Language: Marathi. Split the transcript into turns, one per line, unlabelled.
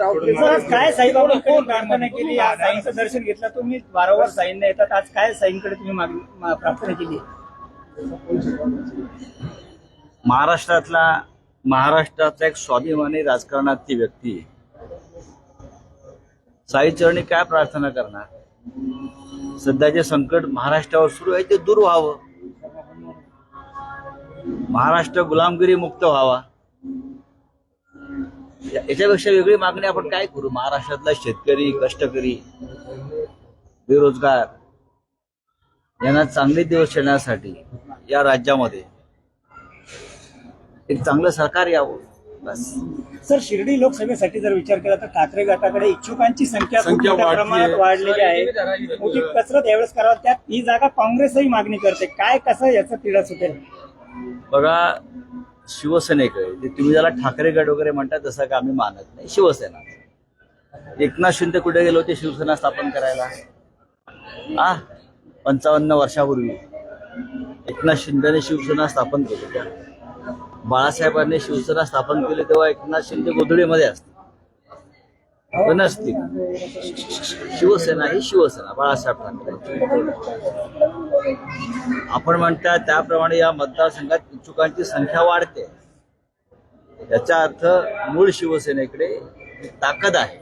आज काय साईबाबांकडे प्रार्थना केली, आज साईंचं दर्शन घेतलं तुम्ही, वारंवार साईंना येतात, आज काय साईंकडे तुम्ही प्रार्थना केली?
महाराष्ट्राचा एक स्वाभिमानी राजकारणातली व्यक्ती साईचरणी काय प्रार्थना करणार? सध्याचे संकट महाराष्ट्रावर सुरू आहे ते दूर व्हावं, महाराष्ट्र गुलामगिरी मुक्त व्हावा, याच्यापेक्षा वेगळी मागणी आपण काय करू? महाराष्ट्रातला शेतकरी, कष्टकरी, बेरोजगार यांना चांगले दिवस येण्यासाठी या राज्यामध्ये एक चांगलं सरकार यावं, बस.
सर, शिर्डी लोकसभेसाठी जर विचार केला तर ठाकरे गटाकडे इच्छुकांची संख्या खूप मोठ्या प्रमाणात वाढलेली आहे. मोठी कसरत यावेळेस करावं, त्यात ही जागा काँग्रेसही मागणी करते. काय कसं याचं तिढा सुटेल?
बघा, शिवसेनेकडे जे तुम्ही ज्याला ठाकरे गट वगैरे म्हणतात तसं का आम्ही मानत नाही. शिवसेना, एकनाथ शिंदे कुठे गेलो ते शिवसेना स्थापन करायला? 55 वर्षापूर्वी एकनाथ शिंदेने शिवसेना स्थापन केली. बाळासाहेबांनी शिवसेना स्थापन केली तेव्हा एकनाथ शिंदे गोधडीमध्ये असतील, नसतील. शिवसेना ही शिवसेना, बाळासाहेब ठाकरे. आपण म्हणता त्याप्रमाणे या मतदारसंघात इच्छुकांची संख्या वाढते, याचा अर्थ मूळ शिवसेनेकडे ताकद आहे.